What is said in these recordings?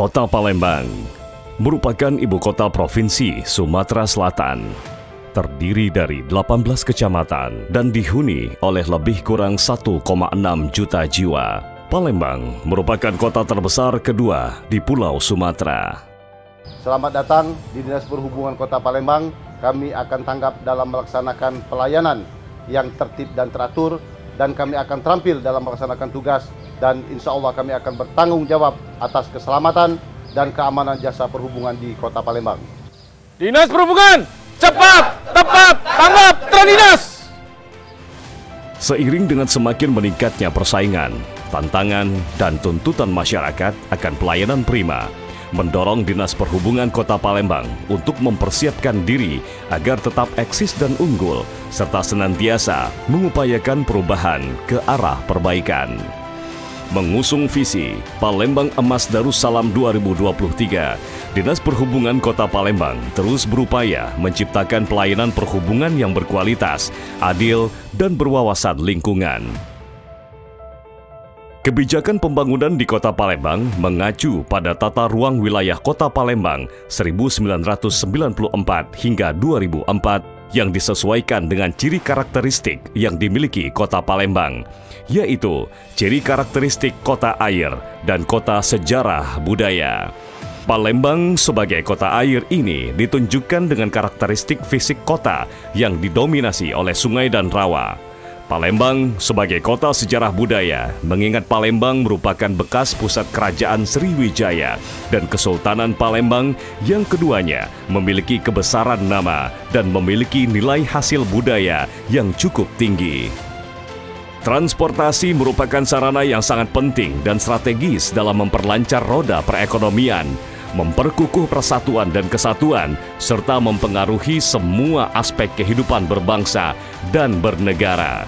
Kota Palembang merupakan ibu kota Provinsi Sumatera Selatan. Terdiri dari 18 kecamatan dan dihuni oleh lebih kurang 1,6 juta jiwa. Palembang merupakan kota terbesar kedua di Pulau Sumatera. Selamat datang di Dinas Perhubungan Kota Palembang. Kami akan tanggap dalam melaksanakan pelayanan yang tertib dan teratur, dan kami akan terampil dalam melaksanakan tugas, dan insya Allah kami akan bertanggung jawab atas keselamatan dan keamanan jasa perhubungan di Kota Palembang. Dinas Perhubungan, cepat, tepat, tanggap, terdinas! Seiring dengan semakin meningkatnya persaingan, tantangan, dan tuntutan masyarakat akan pelayanan prima, mendorong Dinas Perhubungan Kota Palembang untuk mempersiapkan diri agar tetap eksis dan unggul, serta senantiasa mengupayakan perubahan ke arah perbaikan. Mengusung visi Palembang Emas Darussalam 2023, Dinas Perhubungan Kota Palembang terus berupaya menciptakan pelayanan perhubungan yang berkualitas, adil, dan berwawasan lingkungan. Kebijakan pembangunan di Kota Palembang mengacu pada Tata Ruang Wilayah Kota Palembang 1994 hingga 2004 yang disesuaikan dengan ciri karakteristik yang dimiliki Kota Palembang, yaitu ciri karakteristik kota air dan kota sejarah budaya. Palembang sebagai kota air ini ditunjukkan dengan karakteristik fisik kota yang didominasi oleh sungai dan rawa. Palembang sebagai kota sejarah budaya, mengingat Palembang merupakan bekas pusat kerajaan Sriwijaya dan Kesultanan Palembang yang keduanya memiliki kebesaran nama dan memiliki nilai hasil budaya yang cukup tinggi. Transportasi merupakan sarana yang sangat penting dan strategis dalam memperlancar roda perekonomian, memperkukuh persatuan dan kesatuan, serta mempengaruhi semua aspek kehidupan berbangsa dan bernegara.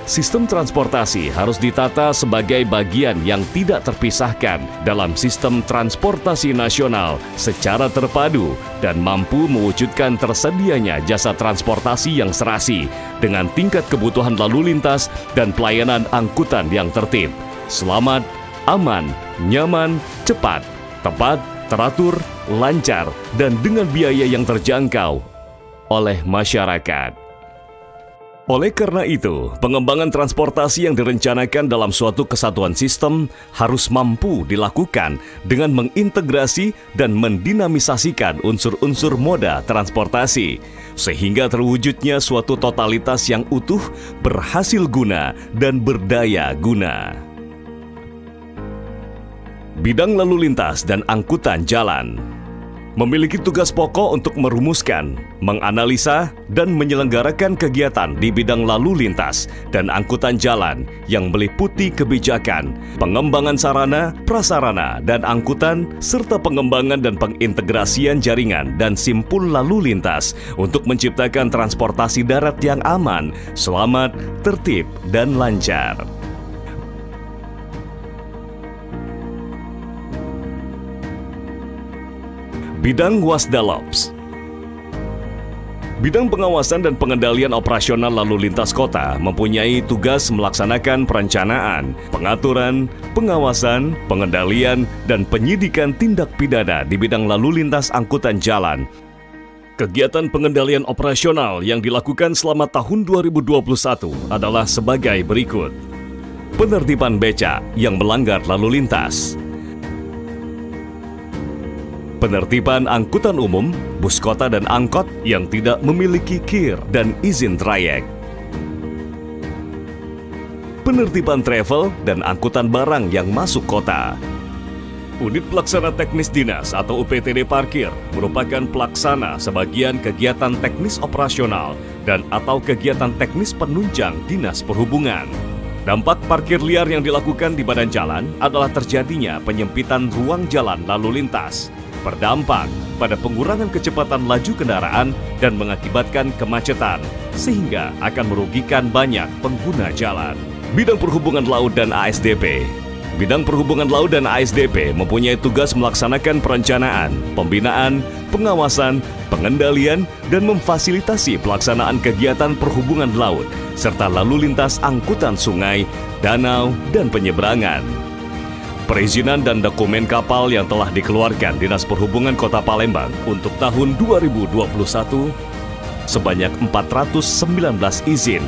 Sistem transportasi harus ditata sebagai bagian yang tidak terpisahkan dalam sistem transportasi nasional secara terpadu dan mampu mewujudkan tersedianya jasa transportasi yang serasi dengan tingkat kebutuhan lalu lintas dan pelayanan angkutan yang tertib, selamat, aman, nyaman, cepat, tepat, teratur, lancar, dan dengan biaya yang terjangkau oleh masyarakat. Oleh karena itu, pengembangan transportasi yang direncanakan dalam suatu kesatuan sistem harus mampu dilakukan dengan mengintegrasi dan mendinamisasikan unsur-unsur moda transportasi, sehingga terwujudnya suatu totalitas yang utuh, berhasil guna, dan berdaya guna. Bidang lalu lintas dan angkutan jalan memiliki tugas pokok untuk merumuskan, menganalisa, dan menyelenggarakan kegiatan di bidang lalu lintas dan angkutan jalan yang meliputi kebijakan, pengembangan sarana, prasarana, dan angkutan, serta pengembangan dan pengintegrasian jaringan dan simpul lalu lintas untuk menciptakan transportasi darat yang aman, selamat, tertib, dan lancar. Bidang Wasdalops. Bidang pengawasan dan pengendalian operasional lalu lintas kota mempunyai tugas melaksanakan perencanaan, pengaturan, pengawasan, pengendalian, dan penyidikan tindak pidana di bidang lalu lintas angkutan jalan. Kegiatan pengendalian operasional yang dilakukan selama tahun 2021 adalah sebagai berikut. Penertiban becak yang melanggar lalu lintas. Penertiban angkutan umum, bus kota dan angkot yang tidak memiliki KIR dan izin trayek. Penertiban travel dan angkutan barang yang masuk kota. Unit Pelaksana Teknis Dinas atau UPTD Parkir merupakan pelaksana sebagian kegiatan teknis operasional dan atau kegiatan teknis penunjang Dinas Perhubungan. Dampak parkir liar yang dilakukan di badan jalan adalah terjadinya penyempitan ruang jalan lalu lintas, berdampak pada pengurangan kecepatan laju kendaraan dan mengakibatkan kemacetan, sehingga akan merugikan banyak pengguna jalan. Bidang Perhubungan Laut dan ASDP. Bidang Perhubungan Laut dan ASDP mempunyai tugas melaksanakan perencanaan, pembinaan, pengawasan, pengendalian, dan memfasilitasi pelaksanaan kegiatan perhubungan laut, serta lalu lintas angkutan sungai, danau, dan penyeberangan. Perizinan dan dokumen kapal yang telah dikeluarkan Dinas Perhubungan Kota Palembang untuk tahun 2021 sebanyak 419 izin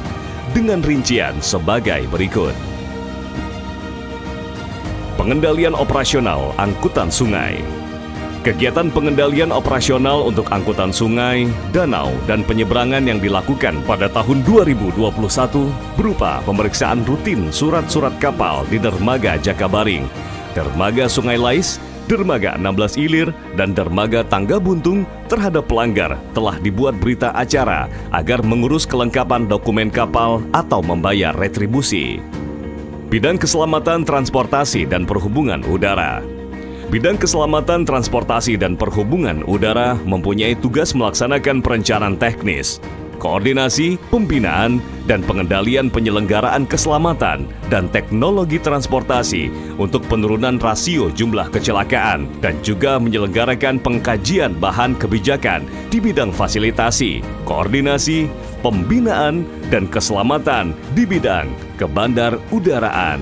dengan rincian sebagai berikut. Pengendalian operasional angkutan sungai. Kegiatan pengendalian operasional untuk angkutan sungai, danau, dan penyeberangan yang dilakukan pada tahun 2021 berupa pemeriksaan rutin surat-surat kapal di Dermaga Jakabaring, Dermaga Sungai Lais, Dermaga 16 Ilir, dan Dermaga Tangga Buntung terhadap pelanggar telah dibuat berita acara agar mengurus kelengkapan dokumen kapal atau membayar retribusi. Bidang Keselamatan Transportasi dan Perhubungan Udara. Bidang Keselamatan Transportasi dan Perhubungan Udara mempunyai tugas melaksanakan perencanaan teknis, koordinasi, pembinaan, dan pengendalian penyelenggaraan keselamatan dan teknologi transportasi untuk penurunan rasio jumlah kecelakaan dan juga menyelenggarakan pengkajian bahan kebijakan di bidang fasilitasi, koordinasi, pembinaan, dan keselamatan di bidang kebandarudaraan.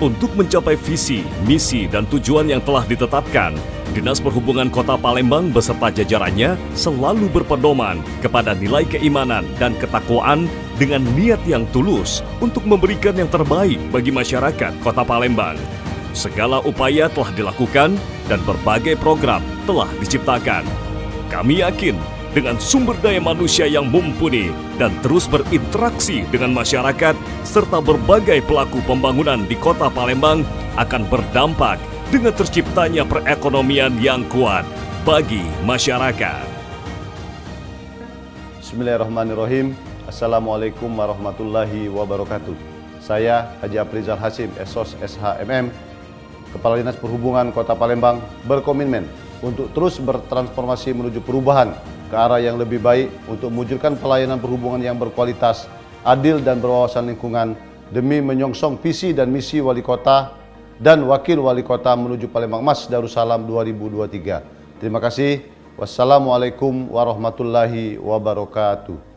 Untuk mencapai visi, misi, dan tujuan yang telah ditetapkan, Dinas Perhubungan Kota Palembang beserta jajarannya selalu berpedoman kepada nilai keimanan dan ketakwaan dengan niat yang tulus untuk memberikan yang terbaik bagi masyarakat Kota Palembang. Segala upaya telah dilakukan dan berbagai program telah diciptakan. Kami yakin dengan sumber daya manusia yang mumpuni dan terus berinteraksi dengan masyarakat serta berbagai pelaku pembangunan di Kota Palembang akan berdampak dengan terciptanya perekonomian yang kuat bagi masyarakat. Bismillahirrahmanirrahim. Assalamualaikum warahmatullahi wabarakatuh. Saya Haji Aprizal Hasim, SOS SHMM, Kepala Dinas Perhubungan Kota Palembang, berkomitmen untuk terus bertransformasi menuju perubahan ke arah yang lebih baik untuk mewujudkan pelayanan perhubungan yang berkualitas, adil, dan berwawasan lingkungan demi menyongsong visi dan misi Wali Kota dan Wakil Wali Kota menuju Palembang Mas Darussalam 2023. Terima kasih. Wassalamualaikum warahmatullahi wabarakatuh.